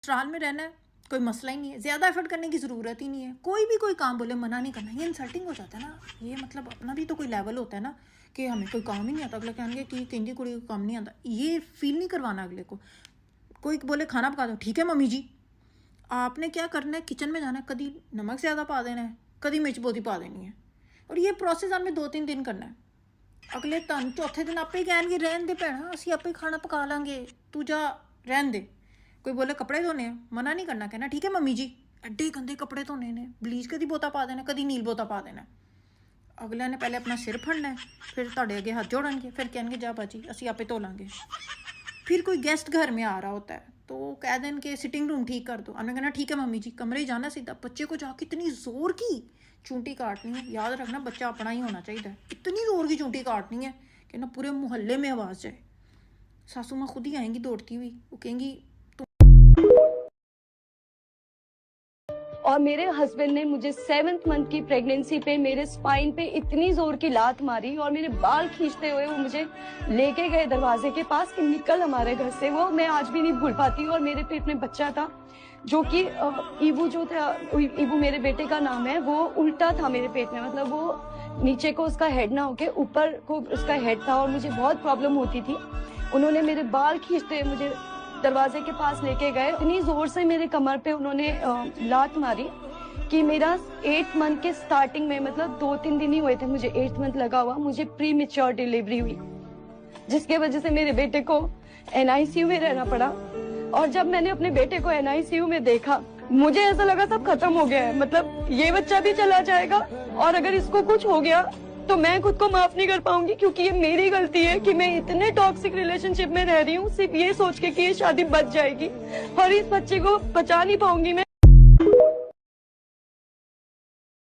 ससुराल में रहना है, कोई मसला ही नहीं है, ज़्यादा एफर्ट करने की ज़रूरत ही नहीं है। कोई भी कोई काम बोले मना नहीं करना, ये इंसल्टिंग हो जाता है ना। ये मतलब अपना भी तो कोई लेवल होता है ना कि हमें कोई काम ही नहीं आता, अगला कहेंगे कि किंजी कुड़ी को काम नहीं आता। ये फील नहीं करवाना अगले को। कोई बोले खाना पका दो, ठीक है मम्मी जी। आपने क्या करना है, किचन में जाना है, कभी नमक ज़्यादा पा देना है, कभी मिर्च बहुत ही पा देनी है, और ये प्रोसेस हमें 2-3 दिन करना है। अगले तन चौथे दिन आपे ही कहणगे रहन दे भैणा, असी आपे खाना पका लांगे, तू जा रहन दे। कोई बोले कपड़े धोने हैं, मना नहीं करना, कहना ठीक है मम्मी जी। एड्डे गंदे कपड़े धोने ने, ब्लीच कदी बोता पा देना, कदी नील बोता पा देना। अगले ने पहले अपना सिर फड़ना है, फिर तुहाडे अगे हाथ जोड़नगे, फिर कहणगे जा बाजी असी आपे धो लांगे। फिर कोई गेस्ट घर में आ रहा होता है तो कह दें कि सिटिंग रूम ठीक कर दो, हमने कहना ठीक है मम्मी जी, कमरे ही जाना सीधा। बच्चे को जाके इतनी ज़ोर की चूंटी काटनी है, याद रखना बच्चा अपना ही होना चाहिए। इतनी ज़ोर की चूंटी काटनी है कि ना पूरे मोहल्ले में आवाज़ जाए। सासू माँ खुद ही आएंगी दौड़ती हुई, वो कहेंगी और मेरे हस्बैंड ने मुझे 7th मंथ की प्रेगनेंसी पे मेरे स्पाइन पे इतनी जोर की लात मारी और मेरे बाल खींचते हुए वो मुझे लेके गए दरवाजे के पास कि निकल हमारे घर से। वो मैं आज भी नहीं भूल पाती। और मेरे पेट में बच्चा था जो कि ईबू जो था, ईबू मेरे बेटे का नाम है, वो उल्टा था मेरे पेट में। मतलब वो नीचे को उसका हेड ना होके ऊपर को उसका हेड था और मुझे बहुत प्रॉब्लम होती थी। उन्होंने मेरे बाल खींचते हुए मुझे दरवाजे के पास लेके गए। इतनी जोर से मेरे कमर पे उन्होंने लात मारी कि मेरा 8th मंथ के स्टार्टिंग में, मतलब 2-3 दिन ही हुए थे मुझे 8th मंथ लगा हुआ, मुझे प्री मेच्योर डिलीवरी हुई, जिसके वजह से मेरे बेटे को NICU में रहना पड़ा। और जब मैंने अपने बेटे को NICU में देखा, मुझे ऐसा लगा सब खत्म हो गया है। मतलब ये बच्चा भी चला जाएगा और अगर इसको कुछ हो गया तो मैं खुद को माफ नहीं कर पाऊंगी, क्योंकि ये मेरी गलती है कि मैं इतने टॉक्सिक रिलेशनशिप में रह रही हूँ सिर्फ ये सोच के कि ये शादी बच जाएगी, और इस बच्चे को बचा नहीं पाऊंगी मैं।